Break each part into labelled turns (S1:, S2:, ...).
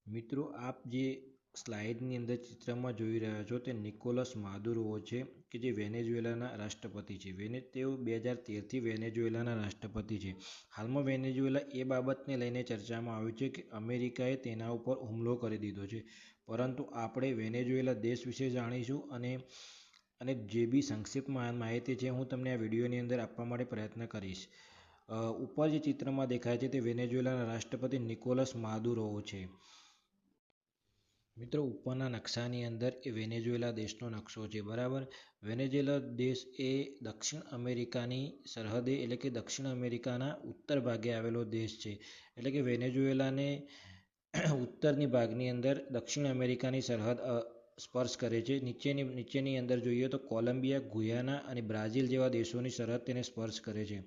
S1: મિત્રો આપ જે સ્લાઇડની અંદર ચિત્રમાં જોઈ રહ્યા છો તે નિકોલસ માદુરો છે કે જે વેનેઝુએલાના રાષ્ટ્રપતિ છે. તેઓ 2013થી વેનેઝુએલાના રાષ્ટ્રપતિ છે. હાલમાં વેનેઝુએલા એ બાબતને લઈને ચર્ચામાં આવ્યું છે કે અમેરિકાએ તેના ઉપર હુમલો કરી દીધો છે, પરંતુ આપણે વેનેઝુએલા દેશ વિશે જાણીશું અને જે બી સંક્ષિપ્ત માહિતી છે હું તમને આ વિડીયોની અંદર આપવા માટે પ્રયત્ન કરીશ. ઉપર જે ચિત્રમાં દેખાય છે તે વેનેઝુએલાના રાષ્ટ્રપતિ નિકોલસ માદુરો છે. મિત્રો ઉપરના નકશાની અંદર એ વેનેઝુએલા દેશનો નકશો છે, બરાબર. વેનેઝુએલા દેશ એ દક્ષિણ અમેરિકાની સરહદે એટલે કે દક્ષિણ અમેરિકાના ઉત્તર ભાગે આવેલો દેશ છે. એટલે કે વેનેઝુએલાને ઉત્તરની ભાગની અંદર દક્ષિણ અમેરિકાની સરહદ સ્પર્શ કરે છે. નીચેની અંદર જોઈએ તો કોલંબિયા, ગુયાના અને બ્રાઝિલ જેવા દેશોની સરહદ તેને સ્પર્શ કરે છે.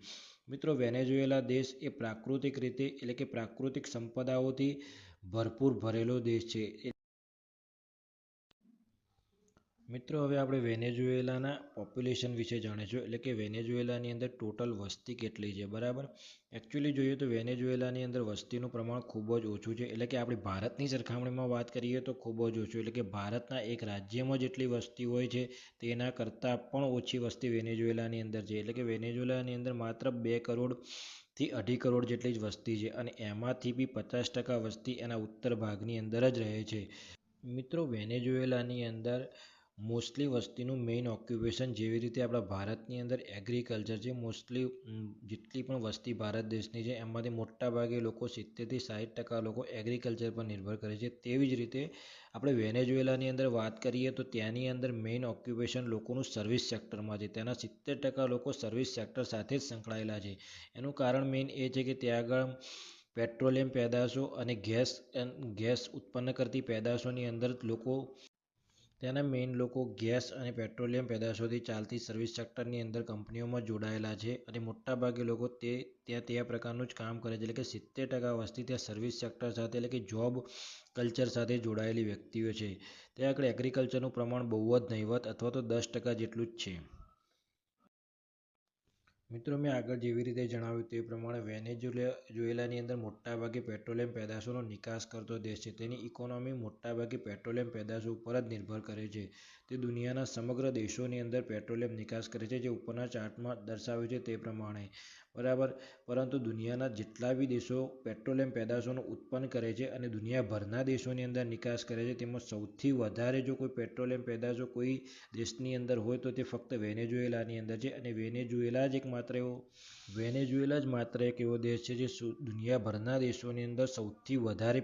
S1: મિત્રો વેનેઝુએલા દેશ એ પ્રાકૃતિક રીતે એટલે કે પ્રાકૃતિક સંપદાઓથી ભરપૂર ભરેલો દેશ છે. મિત્રો હવે આપણે વેનેઝુએલાના પોપ્યુલેશન વિશે જાણીશું, એટલે કે વેનેઝુએલાની અંદર ટોટલ વસ્તી કેટલી છે, બરાબર. એકચ્યુઅલી જોઈએ તો વેનેઝુએલાની અંદર વસ્તીનું પ્રમાણ ખૂબ જ ઓછું છે. એટલે કે આપણી ભારતની સરખામણીમાં વાત કરીએ તો ખૂબ જ ઓછું, એટલે કે ભારતના એક રાજ્યમાં જેટલી વસ્તી હોય છે તેના કરતાં પણ ઓછી વસ્તી વેનેઝુએલાની અંદર છે. એટલે કે વેનેઝુએલાની અંદર માત્ર 2 કરોડથી 2.5 કરોડ જેટલી જ વસ્તી છે અને એમાંથી બી 50% વસ્તી એના ઉત્તર ભાગની અંદર જ રહે છે. મિત્રો વેનેઝુએલાની અંદર મોસ્ટલી વસ્તીનું મેઇન ઓક્યુપેશન જેવી રીતે આપણા ભારતની અંદર એગ્રીકલ્ચર છે. મોસ્ટલી જેટલી પણ વસ્તી ભારત દેશની છે એમાંથી મોટાભાગે લોકો 70થી 60% લોકો એગ્રીકલ્ચર પર નિર્ભર કરે છે. તેવી જ રીતે આપણે વેનેઝુએલાની અંદર વાત કરીએ તો ત્યાંની અંદર મેઇન ઓક્યુપેશન લોકોનું સર્વિસ સેક્ટરમાં છે. તેના 70% લોકો સર્વિસ સેક્ટર સાથે જ સંકળાયેલા છે. એનું કારણ મેઇન એ છે કે ત્યાં આગળ પેટ્રોલિયમ પેદાશો અને ગેસ ઉત્પન્ન કરતી પેદાશોની અંદર ત્યાંના મેઇન લોકો ગેસ અને પેટ્રોલિયમ પેદાશોથી ચાલતી સર્વિસ સેક્ટરની અંદર કંપનીઓમાં જોડાયેલા છે અને મોટાભાગે લોકો ત્યાં પ્રકારનું જ કામ કરે છે. એટલે કે 70% વસ્તી ત્યાં સર્વિસ સેક્ટર સાથે એટલે કે જોબ કલ્ચર સાથે જોડાયેલી વ્યક્તિઓ છે. ત્યાં આગળ એગ્રીકલ્ચરનું પ્રમાણ બહુ જ નહિવત અથવા તો 10% જેટલું જ છે. મિત્રો મેં આગળ જેવી રીતે જણાવ્યું તે પ્રમાણે વેનેઝુએલાની અંદર મોટાભાગે પેટ્રોલિયમ પેદાશોનો નિકાસ કરતો દેશ છે. તેની ઇકોનોમી મોટાભાગે પેટ્રોલિયમ પેદાશો ઉપર જ નિર્ભર કરે છે. તે દુનિયાના સમગ્ર દેશોની અંદર પેટ્રોલિયમ નિકાસ કરે છે, જે ઉપરના ચાર્ટમાં દર્શાવ્યું છે તે પ્રમાણે, બરાબર. પરંતુ દુનિયાના જેટલા બી દેશો પેટ્રોલિયમ પેદાશોનું ઉત્પન્ન કરે છે અને દુનિયાભરના દેશોની અંદર નિકાસ કરે છે, તેમાં સૌથી વધારે જો કોઈ પેટ્રોલિયમ પેદાશો કોઈ દેશની અંદર હોય તો તે ફક્ત વેનેઝુએલાની અંદર છે. અને વેનેઝુએલા જ માત્ર એક એવો દેશ છે જે દુનિયાભરના દેશોની અંદર સૌથી વધારે